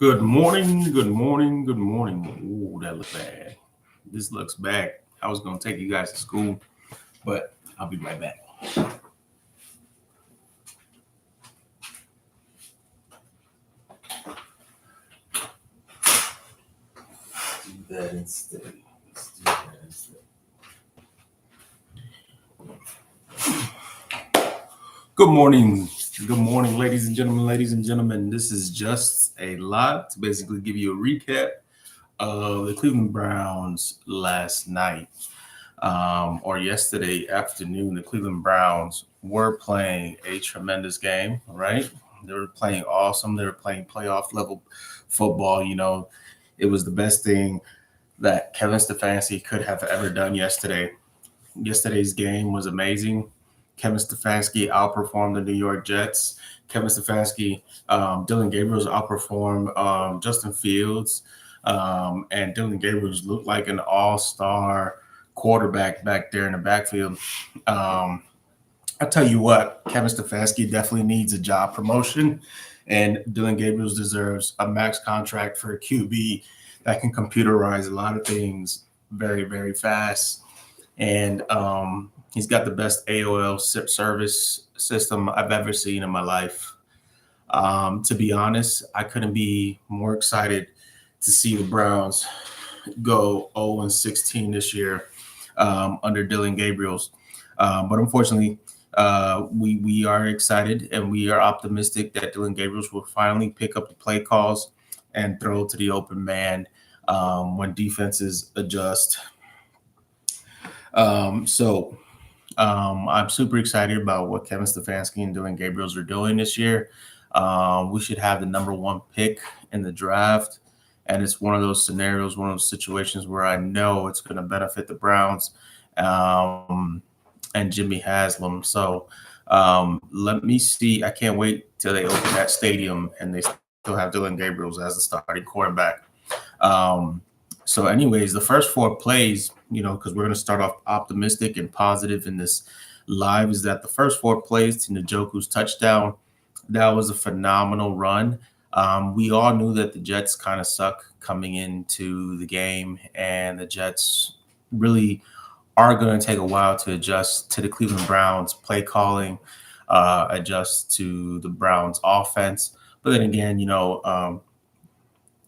Good morning, good morning, good morning. Ooh, that looks bad. This looks bad. I was gonna take you guys to school, but I'll be right back. Do that instead. Let's do that instead. Good morning. Good morning, ladies and gentlemen. Ladies and gentlemen, this is just a lot to basically give you a recap of the Cleveland Browns last night. Or yesterday afternoon, the Cleveland Browns were playing a tremendous game, right? They were playing awesome. They were playing playoff level football. It was the best thing that Kevin Stefanski could have ever done yesterday. Yesterday's game was amazing. Kevin Stefanski outperformed the New York Jets. Kevin Stefanski, Dylan Gabriels outperformed Justin Fields, and Dylan Gabriels looked like an all-star quarterback back there in the backfield. Um, I'll tell you what, Kevin Stefanski definitely needs a job promotion, and Dylan Gabriels deserves a max contract for a QB that can computerize a lot of things very, very fast. And he's got the best AOL service system I've ever seen in my life. To be honest, I couldn't be more excited to see the Browns go 0-16 this year under Dylan Gabriels. But unfortunately, we are excited and we are optimistic that Dylan Gabriels will finally pick up the play calls and throw to the open man when defenses adjust. I'm super excited about what Kevin Stefanski and Dylan Gabriels are doing this year. We should have the number one pick in the draft. And it's one of those scenarios, one of those situations where I know it's going to benefit the Browns um, and Jimmy Haslam. So let me see. I can't wait till they open that stadium and they still have Dylan Gabriels as the starting quarterback. Um, anyways, the first four plays, because we're going to start off optimistic and positive in this live, is that the first four plays to Njoku's touchdown, that was a phenomenal run. We all knew that the Jets kind of suck coming into the game, and the Jets really are going to take a while to adjust to the Cleveland Browns play calling, adjust to the Browns offense. But then again,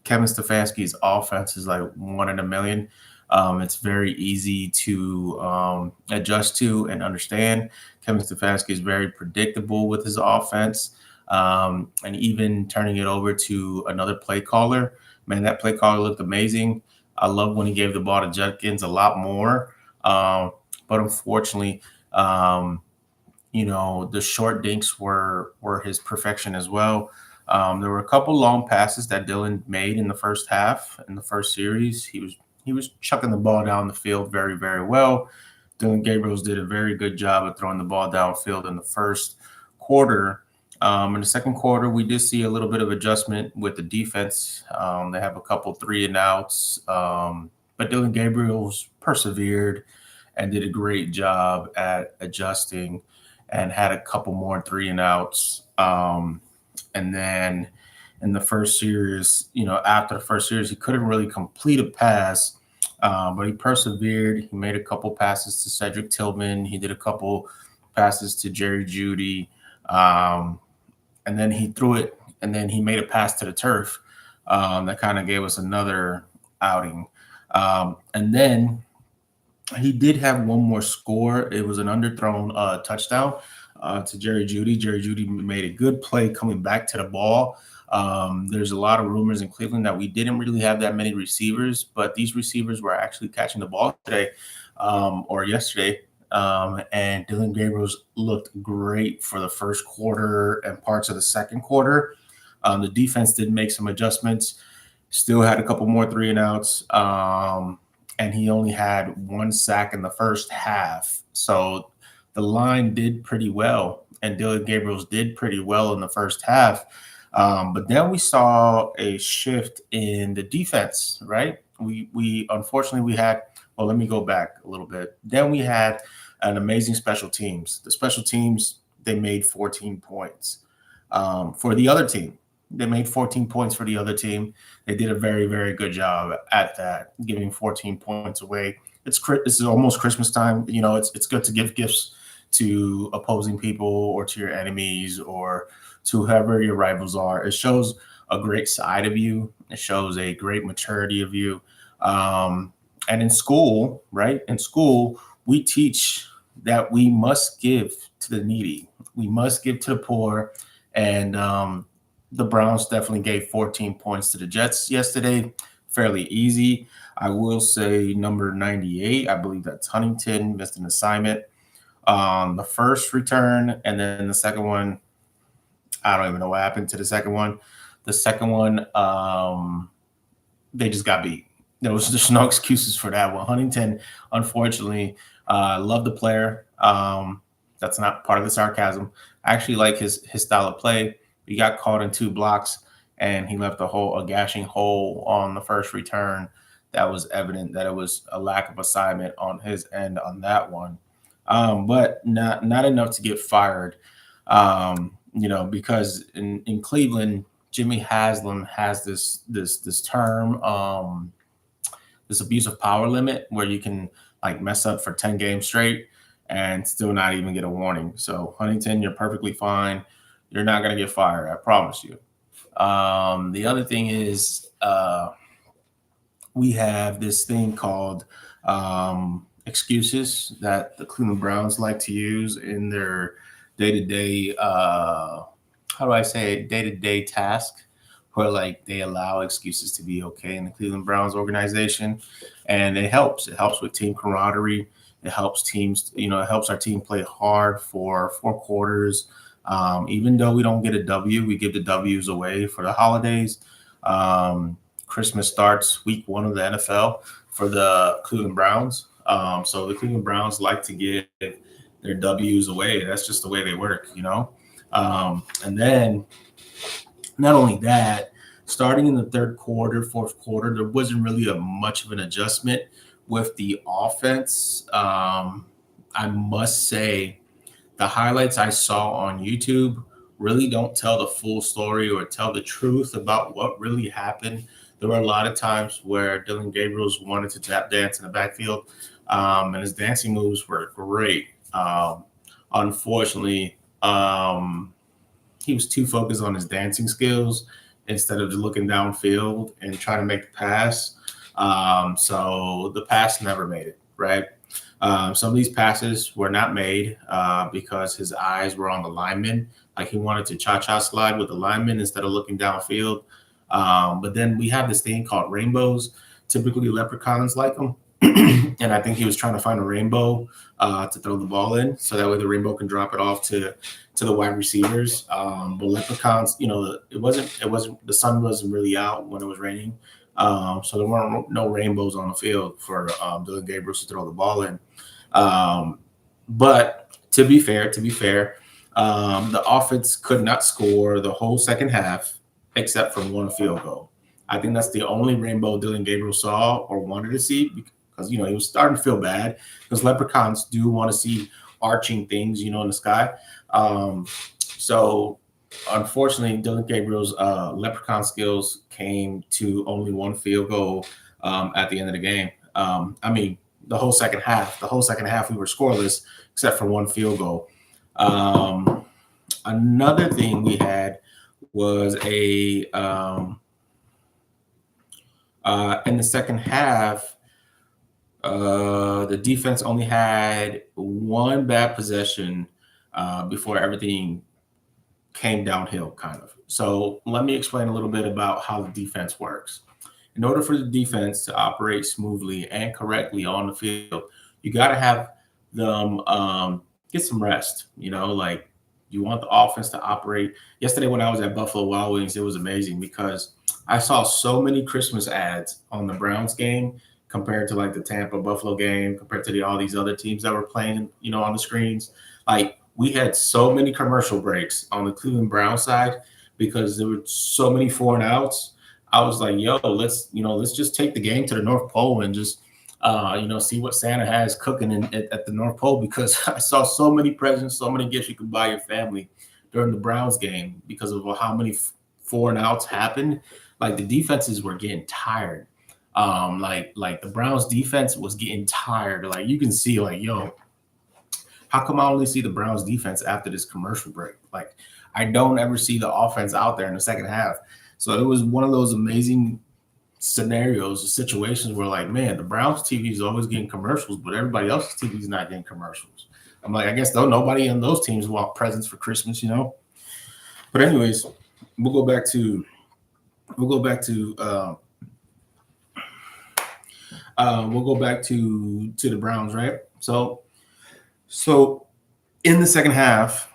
Kevin Stefanski's offense is like one in a million. It's very easy to adjust to and understand. Kevin Stefanski is very predictable with his offense, and even turning it over to another play caller. Man, that play caller looked amazing. I love when he gave the ball to Judkins a lot more, but unfortunately, um, the short dinks were his perfection as well. There were a couple long passes that Dylan made in the first half, in the first series. He was chucking the ball down the field very, very well. Dylan Gabriels did a very good job of throwing the ball downfield in the first quarter. In the second quarter, we did see a little bit of adjustment with the defense. They have a couple three and outs, but Dylan Gabriels persevered and did a great job at adjusting and had a couple more three and outs. And then in the first series, after the first series, he couldn't really complete a pass, but he persevered. He made a couple passes to Cedric Tillman. He did a couple passes to Jerry Judy. And then he threw it, and then he made a pass to the turf that kind of gave us another outing. And then he did have one more score. It was an underthrown touchdown to Jerry Judy. Jerry Judy made a good play coming back to the ball. There's a lot of rumors in Cleveland that we didn't really have that many receivers, but these receivers were actually catching the ball today or yesterday. And Dylan Gabriels looked great for the first quarter and parts of the second quarter. The defense did make some adjustments, still had a couple more three and outs, and he only had one sack in the first half. So the line did pretty well, and Dylan Gabriels did pretty well in the first half. But then we saw a shift in the defense, right? We unfortunately we had. Well, let me go back a little bit. Then we had an amazing special teams. The special teams, they made 14 points for the other team. They made 14 points for the other team. They did a very, very good job at that, giving 14 points away. It's almost Christmas time. It's good to give gifts to opposing people or to your enemies or to whoever your rivals are. It shows a great side of you. It shows a great maturity of you. And in school, right? In school, we teach that we must give to the needy. We must give to the poor. And the Browns definitely gave 14 points to the Jets yesterday. Fairly easy. I will say number 98, I believe that's Huntington, missed an assignment on the first return. And then the second one, I don't even know what happened to the second one. The second one, they just got beat. There's no excuses for that one. Huntington, unfortunately, love the player. That's not part of the sarcasm. I actually like his style of play. He got caught in 2 blocks, and he left a gashing hole on the first return. That was evident that it was a lack of assignment on his end on that one, but not enough to get fired. Because in Cleveland, Jimmy Haslam has this term, this abusive power limit where you can like mess up for 10 games straight and still not even get a warning. So Huntington, you're perfectly fine. You're not going to get fired. I promise you. The other thing is we have this thing called excuses that the Cleveland Browns like to use in their day-to-day, how do I say it, day-to-day task, where like they allow excuses to be okay in the Cleveland Browns organization. And it helps. It helps with team camaraderie. It helps teams, it helps our team play hard for 4 quarters. Even though we don't get a W, we give the W's away for the holidays. Christmas starts week 1 of the NFL for the Cleveland Browns. So the Cleveland Browns like to give their W's away. That's just the way they work, and then not only that, starting in the 3rd quarter, 4th quarter, there wasn't really much of an adjustment with the offense. I must say the highlights I saw on YouTube really don't tell the full story or tell the truth about what really happened. There were a lot of times where Dillon Gabriels wanted to tap dance in the backfield, and his dancing moves were great. Unfortunately, he was too focused on his dancing skills instead of looking downfield and trying to make the pass. So the pass never made it, right? Some of these passes were not made because his eyes were on the lineman. Like he wanted to cha-cha slide with the lineman instead of looking downfield. But then we have this thing called rainbows. Typically leprechauns like them. And I think he was trying to find a rainbow to throw the ball in, so that way the rainbow can drop it off to the wide receivers. But leprechauns, it wasn't the sun wasn't really out when it was raining, so there weren't no rainbows on the field for Dillon Gabriels to throw the ball in. But to be fair, the offense could not score the whole second half except for 1 field goal. I think that's the only rainbow Dillon Gabriel saw or wanted to see, because he was starting to feel bad, because leprechauns do want to see arching things, in the sky. So unfortunately, Dillon Gabriel's leprechaun skills came to only 1 field goal at the end of the game. The whole second half. The whole second half we were scoreless except for 1 field goal. Another thing we had was in the second half, the defense only had 1 bad possession before everything came downhill, kind of. So let me explain a little bit about how the defense works. In order for the defense to operate smoothly and correctly on the field, you got to have them get some rest. Like you want the offense to operate. Yesterday when I was at Buffalo Wild Wings, it was amazing because I saw so many Christmas ads on the Browns game compared to like the Tampa Buffalo game, compared to all these other teams that were playing, on the screens. Like we had so many commercial breaks on the Cleveland Browns side because there were so many 4 and outs. I was like, yo, let's just take the game to the North Pole and just, see what Santa has cooking at the North Pole, because I saw so many presents, so many gifts you could buy your family during the Browns game because of how many 4 and outs happened, like the defenses were getting tired. Like the Browns defense was getting tired. Like you can see, like, yo, how come I only see the Browns defense after this commercial break? Like I don't ever see the offense out there in the second half. So it was one of those amazing scenarios, situations where like, man, the Browns TV is always getting commercials, but everybody else's TV is not getting commercials. I'm like, I guess though nobody on those teams want presents for Christmas, you know. But anyways, we'll go back to we'll go back to we'll go back to the Browns, right? So in the second half,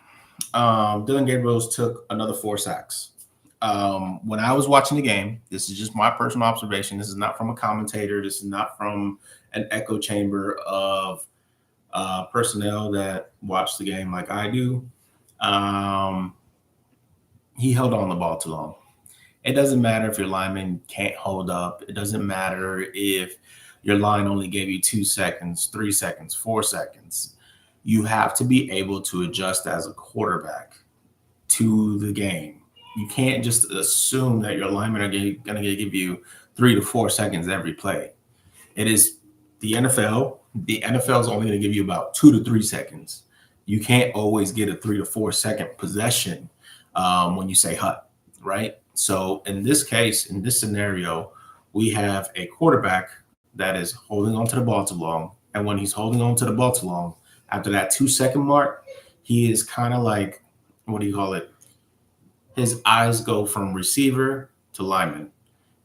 Dylan Gabriel took another 4 sacks. When I was watching the game, this is just my personal observation. This is not from a commentator. This is not from an echo chamber of personnel that watch the game like I do. He held on the ball too long. It doesn't matter if your lineman can't hold up. It doesn't matter if your line only gave you 2 seconds, 3 seconds, 4 seconds. You have to be able to adjust as a quarterback to the game. You can't just assume that your linemen are going to give you 3 to 4 seconds every play. It is the NFL. The NFL is only going to give you about 2 to 3 seconds. You can't always get a 3 to 4 second possession when you say hut, right? So in this case, in this scenario, we have a quarterback that is holding on to the ball too long. And when he's holding on to the ball too long, after that 2 second mark, he is kind of like, what do you call it? His eyes go from receiver to lineman.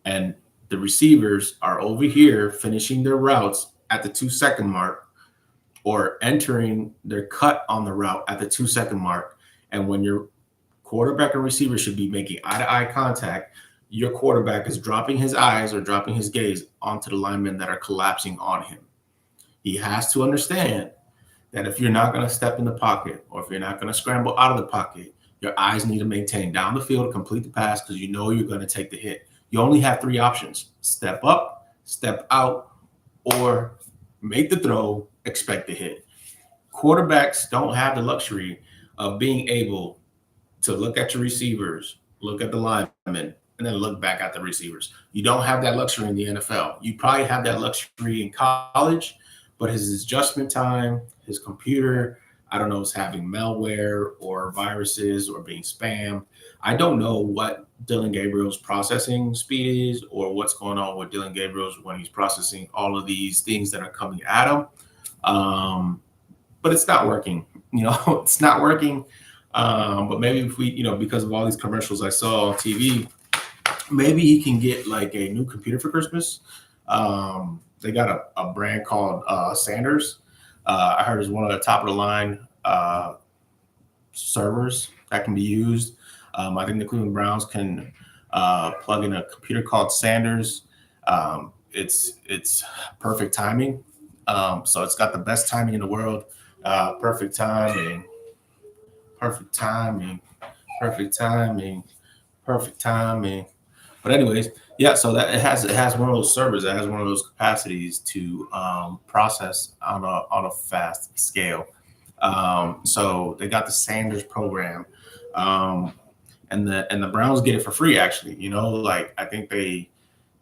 And the receivers are over here finishing their routes at the 2 second mark or entering their cut on the route at the 2 second mark. And when your quarterback and receiver should be making eye-to-eye contact, your quarterback is dropping his eyes or dropping his gaze onto the linemen that are collapsing on him. He has to understand that if you're not going to step in the pocket or if you're not going to scramble out of the pocket, your eyes need to maintain down the field to complete the pass because you know you're going to take the hit. You only have 3 options: step up, step out, or make the throw, expect the hit. Quarterbacks don't have the luxury of being able to look at your receivers, look at the linemen, and then look back at the receivers. You don't have that luxury in the NFL. You probably have that luxury in college, but his adjustment time, his computer, I don't know, is having malware or viruses or being spammed. I don't know what Dylan Gabriel's processing speed is or what's going on with Dylan Gabriel's when he's processing all of these things that are coming at him. But it's not working. It's not working. But maybe if we, because of all these commercials I saw on TV, maybe he can get like a new computer for Christmas. They got a brand called Sanders. I heard it's one of the top of the line servers that can be used. I think the Cleveland Browns can plug in a computer called Sanders. It's perfect timing. So it's got the best timing in the world. Perfect timing. Perfect timing. Perfect timing. Perfect timing. But anyways, yeah. So that it has one of those servers that has one of those capacities to process on a fast scale. So they got the Sanders program, and the Browns get it for free. Actually, like I think they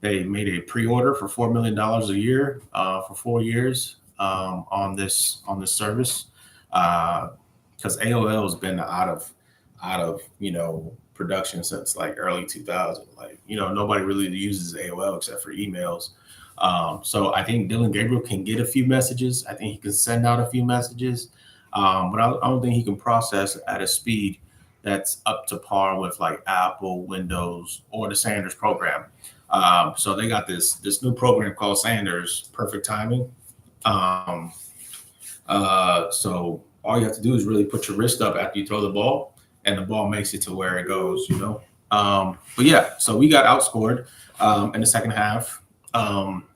made a pre-order for $4 million a year for 4 years on this service because AOL has been out of production since like early 2000. Like, nobody really uses AOL except for emails. So I think Dylan Gabriel can get a few messages. I think he can send out a few messages, but I don't think he can process at a speed that's up to par with like Apple, Windows, or the Sanders program. So they got this new program called Sanders, Perfect Timing. So all you have to do is really put your wrist up after you throw the ball, and the ball makes it to where it goes, But yeah, so we got outscored in the second half.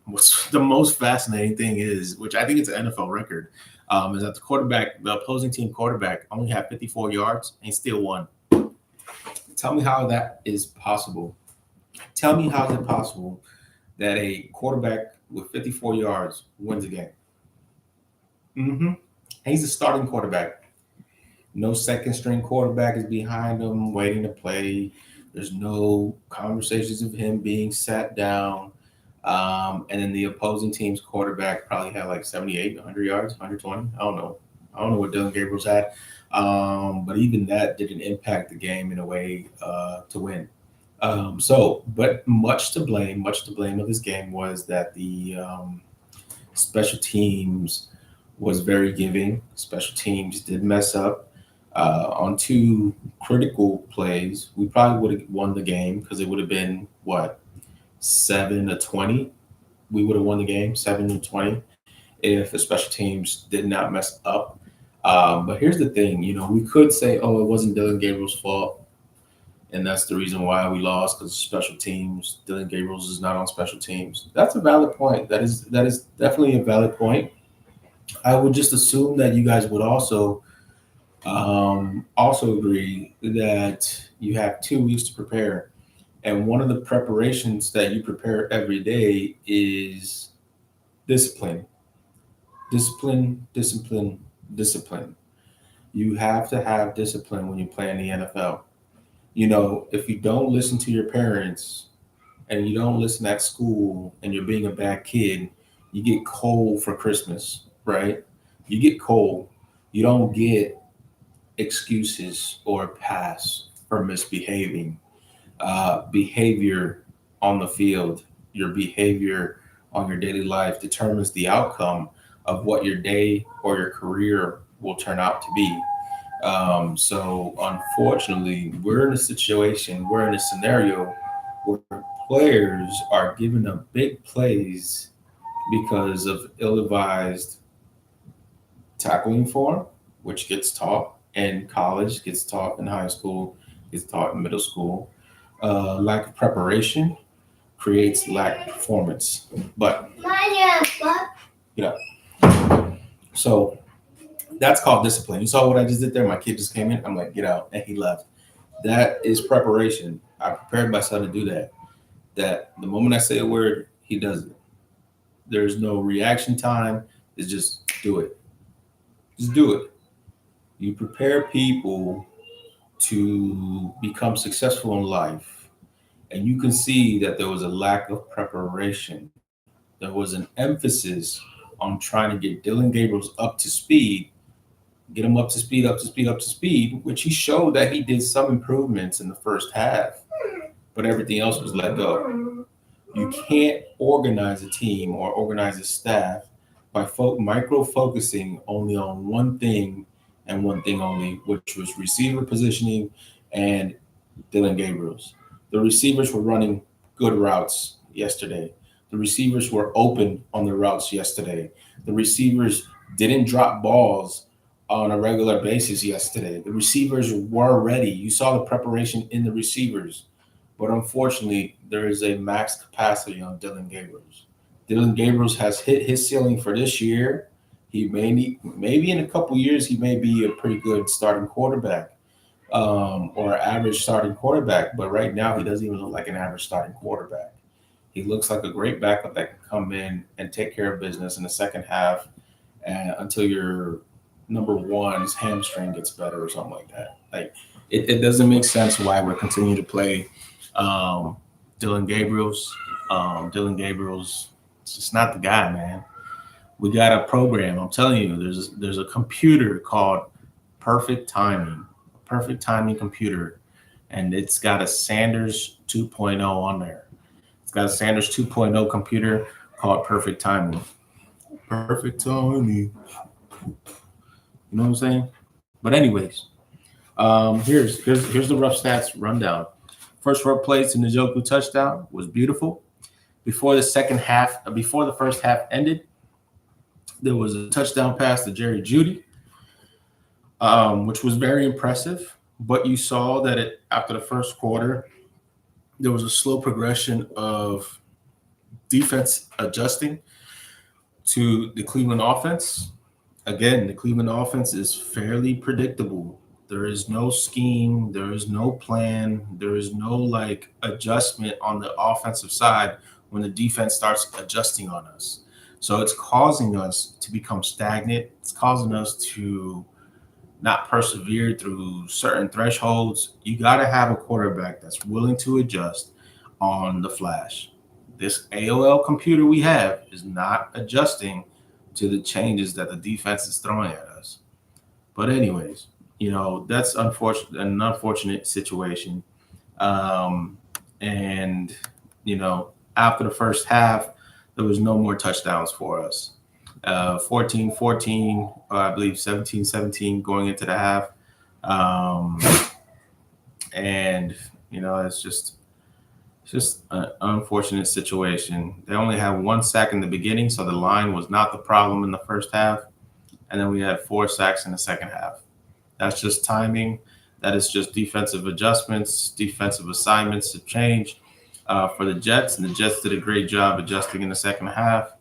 What's the most fascinating thing is, which I think it's an NFL record, is that the opposing team quarterback only had 54 yards and still won. Tell me how that is possible. Tell me how is it possible that a quarterback with 54 yards wins a game? He's a starting quarterback. No second string quarterback is behind him waiting to play. There's no conversations of him being sat down. And then the opposing team's quarterback probably had like 78, 100 yards, 120. I don't know. I don't know what Dylan Gabriel's had. But even that didn't impact the game in a way to win. But much to blame of this game was that the special teams was very giving. Special teams did mess up on two critical plays. We probably would have won the game because it would have been what 7-20. We would have won the game 7-20 if the special teams did not mess up. But here's the thing, we could say, oh, it wasn't Dylan Gabriel's fault, and that's the reason why we lost because special teams. Dylan Gabriel's is not on special teams. That's a valid point. That is definitely a valid point. I would just assume that you guys would also agree that you have 2 weeks to prepare, and one of the preparations that you prepare every day is discipline, discipline, discipline, discipline. You have to have discipline when you play in the NFL. If you don't listen to your parents and you don't listen at school and you're being a bad kid, you get cold for Christmas, right? You get cold. You don't get excuses or pass for misbehaving. Behavior on the field, your behavior on your daily life determines the outcome of what your day or your career will turn out to be. So unfortunately, we're in a scenario where players are giving up big plays because of ill-advised tackling form, which gets taught in college, gets taught in high school, gets taught in middle school. Lack of preparation creates lack of performance. But you know, so that's called discipline. You saw what I just did there. My kid just came in. I'm like, get out, and he left. That is preparation. I prepared my son to do that. That the moment I say a word, he does it. There's no reaction time. It's just do it. Just do it. You prepare people to become successful in life, and you can see that there was a lack of preparation. There was an emphasis on trying to get Dylan Gabriel's up to speed, get him up to speed, up to speed, up to speed, which he showed that he did some improvements in the first half, but everything else was let go. You can't organize a team or organize a staff by micro focusing only on one thing and one thing only, which was receiver positioning and Dylan Gabriel's. The receivers were running good routes yesterday. The receivers were open on the routes yesterday. The receivers didn't drop balls on a regular basis yesterday. The receivers were ready. You saw the preparation in the receivers. But unfortunately, there is a max capacity on Dylan Gabriel's. Dylan Gabriel's has hit his ceiling for this year. He may need, maybe in a couple years, he may be a pretty good starting quarterback or an average starting quarterback. But right now, he doesn't even look like an average starting quarterback. He looks like a great backup that can come in and take care of business in the second half until your number one's hamstring gets better or something like that. Like it doesn't make sense why we're continuing to play um, Dylan Gabriel's. Dylan Gabriel's it's just not the guy, man. We got a program. I'm telling you, there's a computer called Perfect Timing computer, and it's got a Sanders 2.0 on there. It's got a Sanders 2.0 computer called Perfect Timing. Perfect timing. You know what I'm saying? But anyways, here's the rough stats rundown. First four plays to Njoku touchdown was beautiful. Before the first half ended, there was a touchdown pass to Jerry Judy, which was very impressive. But you saw that after the first quarter, there was a slow progression of defense adjusting to the Cleveland offense. Again, the Cleveland offense is fairly predictable. There is no scheme, there is no plan, there is no like adjustment on the offensive side when the defense starts adjusting on us. So it's causing us to become stagnant. It's causing us to not persevered through certain thresholds. You got to have a quarterback that's willing to adjust on the flash. This AOL computer we have is not adjusting to the changes that the defense is throwing at us. But anyways, that's unfortunate, an unfortunate situation. Um, and after the first half, there was no more touchdowns for us. 14-14, I believe 17-17 going into the half. Um, and it's just an unfortunate situation. They only had one sack in the beginning, so the line was not the problem in the first half. And then we had 4 sacks in the second half. That's just timing. That is just defensive adjustments, defensive assignments to change for the Jets. And the Jets did a great job adjusting in the second half,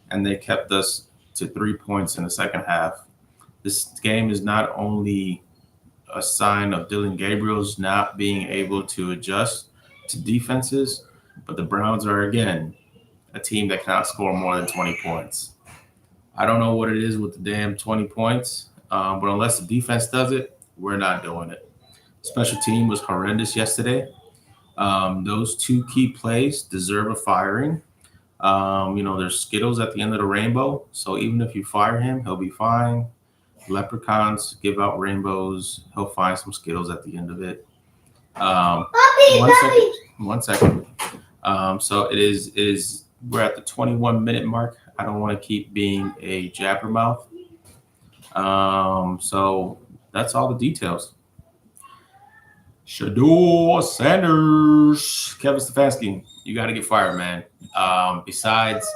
and they kept us to 3 points in the second half. This game is not only a sign of Dylan Gabriel's not being able to adjust to defenses, but the Browns are, again, a team that cannot score more than 20 points. I don't know what it is with the damn 20 points, but unless the defense does it, we're not doing it. Special team was horrendous yesterday. Those two key plays deserve a firing. There's Skittles at the end of the rainbow, so even if you fire him, he'll be fine. Leprechauns give out rainbows. He'll find some Skittles at the end of it. Um, one second. 1 second. So it is. We're at the 21-minute mark. I don't want to keep being a jabbermouth. So that's all the details. Shedeur Sanders, Kevin Stefanski, you got to get fired, man. Besides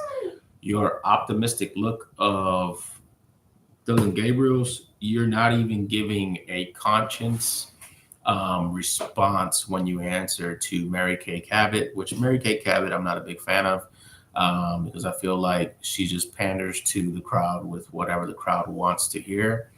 your optimistic look of Dylan Gabriel's, you're not even giving a conscience response when you answer to Mary Kay Cabot, which Mary Kay Cabot I'm not a big fan of because I feel like she just panders to the crowd with whatever the crowd wants to hear.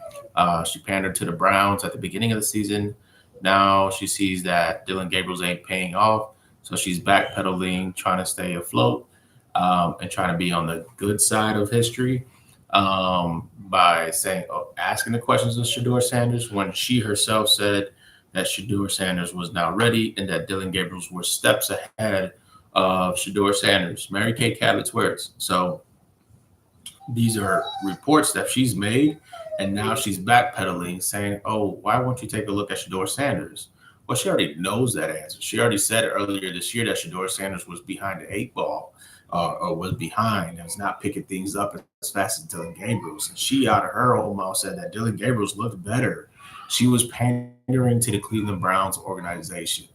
She pandered to the Browns at the beginning of the season. Now she sees that Dylan Gabriel's ain't paying off, so she's backpedaling, trying to stay afloat and trying to be on the good side of history by saying, asking the questions of Shedeur Sanders when she herself said that Shedeur Sanders was now ready and that Dylan Gabriel's were steps ahead of Shedeur Sanders. Mary Kay Cabot's words. So these are reports that she's made, and now she's backpedaling, saying, "Oh, why won't you take a look at Shedeur Sanders?" Well, she already knows that answer. She already said earlier this year that Shedeur Sanders was behind the 8 ball, or was behind, and was not picking things up as fast as Dylan Gabriel's. And she, out of her own mouth, said that Dylan Gabriel's looked better. She was pandering to the Cleveland Browns organization.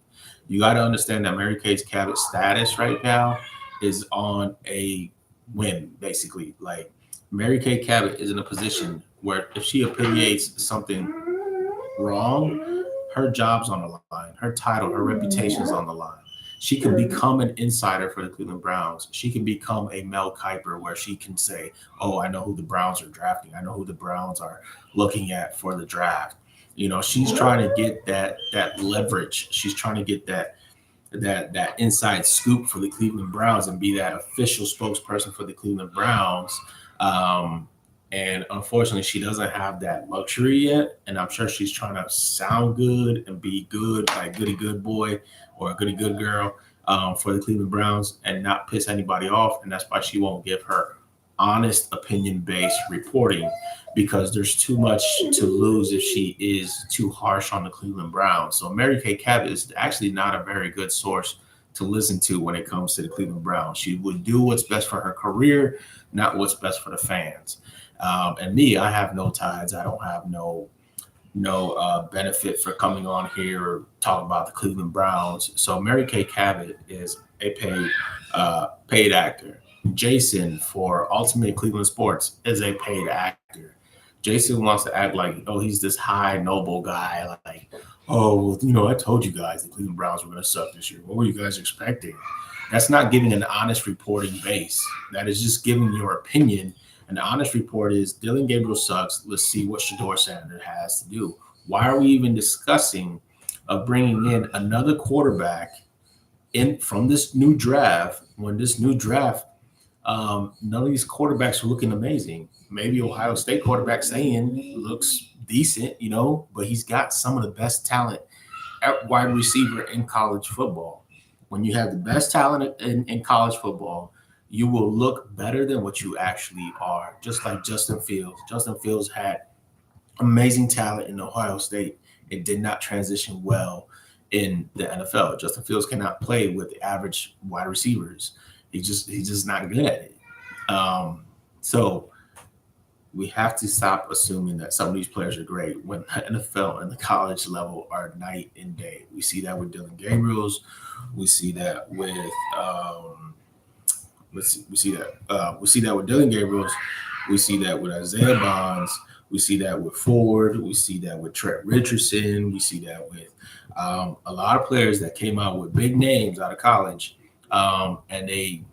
You got to understand that Mary Kay Cabot's status right now is on a win, basically. Like, Mary Kay Cabot is in a position where if she opinionates something wrong, her job's on the line, her title, her reputation is on the line. She can become an insider for the Cleveland Browns. She can become a Mel Kiper where she can say, "Oh, I know who the Browns are drafting. I know who the Browns are looking at for the draft." She's trying to get that leverage. She's trying to get that inside scoop for the Cleveland Browns and be that official spokesperson for the Cleveland Browns. And unfortunately, she doesn't have that luxury yet. And I'm sure she's trying to sound good and be good, like goody good boy or a goody good girl for the Cleveland Browns and not piss anybody off. And that's why she won't give her honest opinion-based reporting, because there's too much to lose if she is too harsh on the Cleveland Browns. So Mary Kay Cabot is actually not a very good source to listen to when it comes to the Cleveland Browns. She would do what's best for her career, not what's best for the fans. And me, I have no ties. I don't have no benefit for coming on here or talking about the Cleveland Browns. So Mary Kay Cabot is a paid actor. Jason for Ultimate Cleveland Sports is a paid actor. Jason wants to act like, oh, he's this high, noble guy. Like, oh, I told you guys the Cleveland Browns were going to suck this year. What were you guys expecting? That's not giving an honest reporting base. That is just giving your opinion. An honest report is Dylan Gabriel sucks. Let's see what Shedeur Sanders has to do. Why are we even discussing of bringing in another quarterback in from this new draft when this new draft, none of these quarterbacks are looking amazing? maybe Ohio State quarterback saying looks decent, but he's got some of the best talent at wide receiver in college football. When you have the best talent in college football, you will look better than what you actually are. Just like Justin Fields. Justin Fields had amazing talent in Ohio State. It did not transition well in the NFL. Justin Fields cannot play with the average wide receivers. He's just not good at it. So we have to stop assuming that some of these players are great when the NFL and the college level are night and day. We see that with Dylan Gabriels. We see that with we see that with Dylan Gabriels. We see that with Isaiah Bonds. We see that with Ford. We see that with Trent Richardson. We see that with a lot of players that came out with big names out of college, and they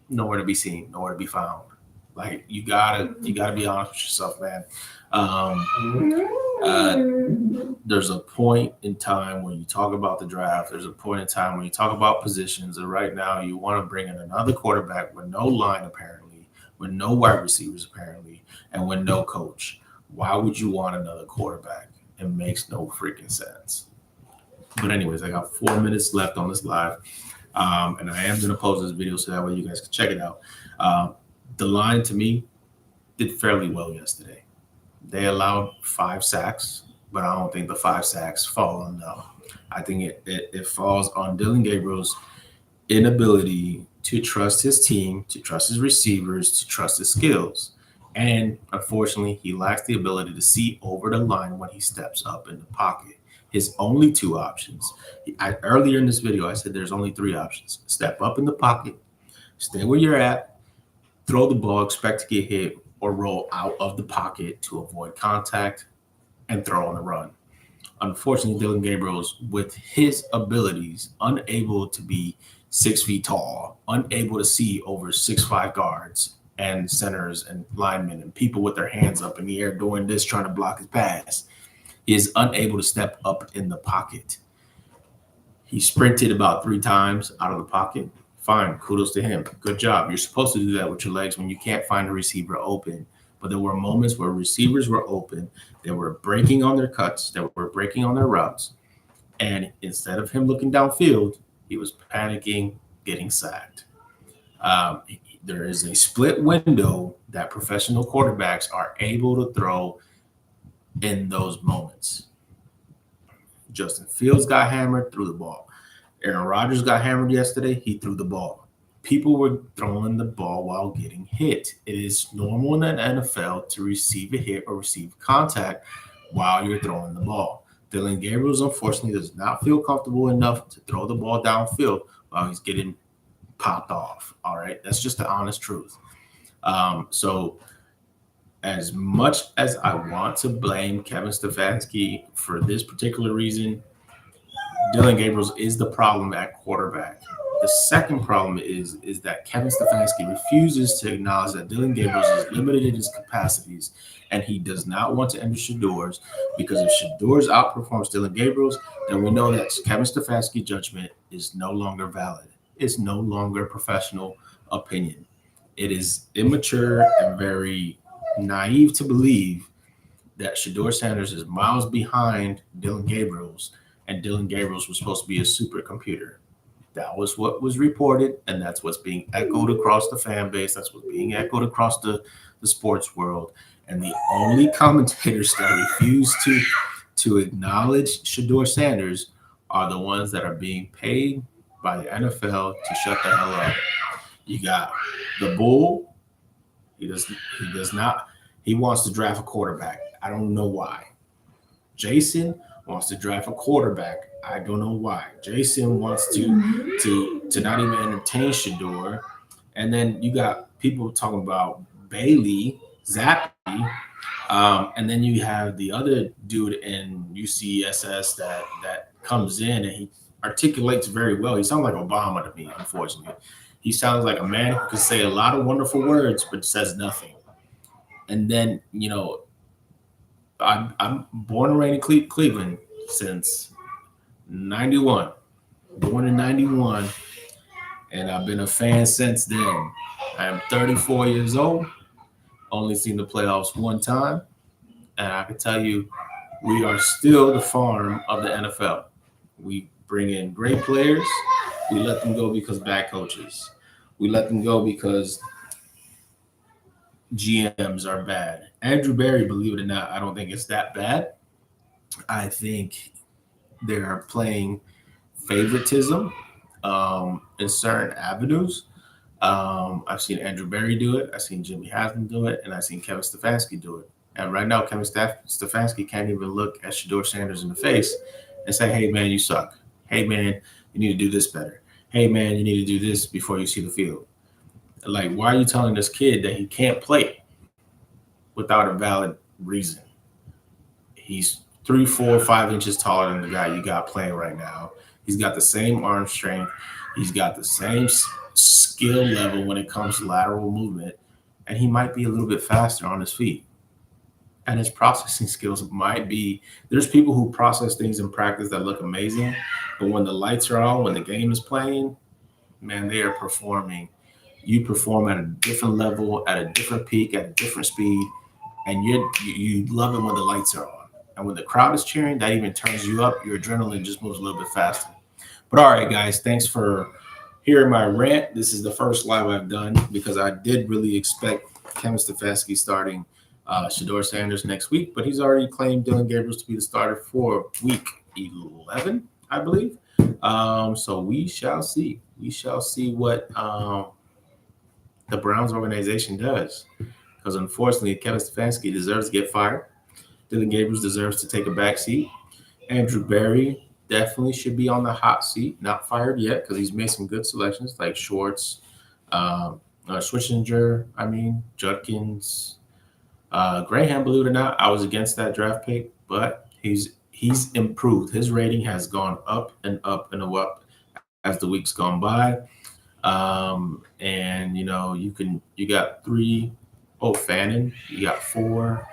nowhere to be seen, nowhere to be found. Like you gotta be honest with yourself, man. There's a point in time when you talk about the draft. There's a point in time when you talk about positions. And right now, you want to bring in another quarterback with no line, apparently, with no wide receivers, apparently, and with no coach. Why would you want another quarterback? It makes no freaking sense. But anyways, I got 4 minutes left on this live, and I am going to post this video so that way you guys can check it out. The line, to me, did fairly well yesterday. They allowed 5 sacks, but I don't think the 5 sacks fall on them. I think it falls on Dylan Gabriel's inability to trust his team, to trust his receivers, to trust his skills. And unfortunately, he lacks the ability to see over the line when he steps up in the pocket. His only 2 options. Earlier in this video, I said there's only 3 options. Step up in the pocket, stay where you're at, throw the ball, expect to get hit, or roll out of the pocket to avoid contact and throw on the run. Unfortunately, Dylan Gabriel's, with his abilities, unable to be 6 feet tall, unable to see over 6'5" guards and centers and linemen and people with their hands up in the air doing this, trying to block his pass, he is unable to step up in the pocket. He sprinted about 3 times out of the pocket. Fine, kudos to him. Good job. You're supposed to do that with your legs when you can't find a receiver open. But there were moments where receivers were open. They were breaking on their cuts. They were breaking on their routes. And instead of him looking downfield, he was panicking, getting sacked. There is a split window that professional quarterbacks are able to throw in those moments. Justin Fields got hammered, threw the ball. Aaron Rodgers got hammered yesterday. He threw the ball. People were throwing the ball while getting hit. It is normal in the NFL to receive a hit or receive contact while you're throwing the ball. Dylan Gabriels, unfortunately, does not feel comfortable enough to throw the ball downfield while he's getting popped off. All right. That's just the honest truth. So as much as I want to blame Kevin Stefanski for this particular reason, Dylan Gabriels is the problem at quarterback. The second problem is that Kevin Stefanski refuses to acknowledge that Dylan Gabriels is limited in his capacities, and he does not want to enter Shedeurs, because if Shedeurs outperforms Dylan Gabriels, then we know that Kevin Stefanski's judgment is no longer valid. It's no longer professional opinion. It is immature and very naive to believe that Shedeur Sanders is miles behind Dylan Gabriels, and Dylan Gabriels was supposed to be a supercomputer. That was what was reported, and that's what's being echoed across the fan base. That's what's being echoed across the sports world. And the only commentators that refuse to acknowledge Shedeur Sanders are the ones that are being paid by the NFL to shut the hell up. You got the Bull. He wants to draft a quarterback. I don't know why. Jason wants to draft a quarterback. I don't know why. Jason wants to not even entertain Shedeur. And then you got people talking about Bailey, Zappy, and then you have the other dude in UCSS that comes in and he articulates very well. He sounds like Obama to me, unfortunately. He sounds like a man who can say a lot of wonderful words but says nothing. And then, I'm born and raised in Cleveland since 91, born in 91, and I've been a fan since then. I am 34 years old, only seen the playoffs one time, and I can tell you, we are still the farm of the NFL. We bring in great players. We let them go because bad coaches. We let them go because GMs are bad. Andrew Berry, believe it or not, I don't think it's that bad. I think they're playing favoritism in certain avenues. I've seen Andrew Berry do it. I've seen Jimmy Haslam do it, and I've seen Kevin Stefanski do it. And right now, Kevin Stefanski can't even look at Shador Sanders in the face and say, "Hey, man, you suck. Hey, man, you need to do this better. Hey, man, you need to do this before you see the field." Like, why are you telling this kid that he can't play without a valid reason? He's 3, 4, 5 inches taller than the guy you got playing right now. He's got the same arm strength. He's got the same skill level when it comes to lateral movement, and he might be a little bit faster on his feet. And his processing skills might be. There's people who process things in practice that look amazing, but when the lights are on, when the game is playing, man, they are performing. You perform at a different level, at a different peak, at a different speed, and you love it when the lights are on. And when the crowd is cheering, that even turns you up. Your adrenaline just moves a little bit faster. But all right, guys, thanks for hearing my rant. This is the first live I've done because I did really expect Kevin Stefanski starting Shador Sanders next week, but he's already claimed Dylan Gabriel to be the starter for week 11, I believe. So we shall see. We shall see what the Browns organization does. Because unfortunately, Kevin Stefanski deserves to get fired. Dylan Gabriel deserves to take a back seat. Andrew Berry definitely should be on the hot seat, not fired yet, because he's made some good selections like Schwartz, Schwitzinger, Judkins, Graham. Believe it or not, I was against that draft pick, but he's improved. His rating has gone up and up and up as the weeks gone by. And you got 3. Oh, Fannin, you got 4.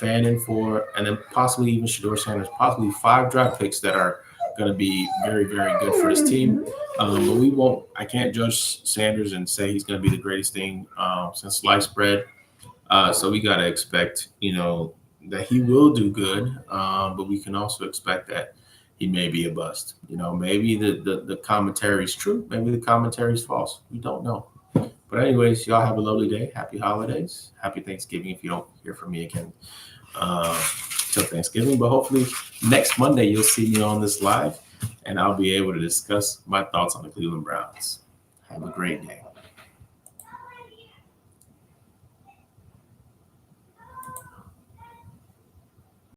Fannin 4, and then possibly even Shador Sanders, possibly 5 draft picks that are going to be very, very good for this team. But I can't judge Sanders and say he's going to be the greatest thing since sliced bread. So we got to expect, that he will do good. But we can also expect that he may be a bust. Maybe the commentary is true. Maybe the commentary is false. We don't know. But anyways, y'all have a lovely day. Happy holidays. Happy Thanksgiving if you don't hear from me again till Thanksgiving. But hopefully next Monday you'll see me on this live and I'll be able to discuss my thoughts on the Cleveland Browns. Have a great day.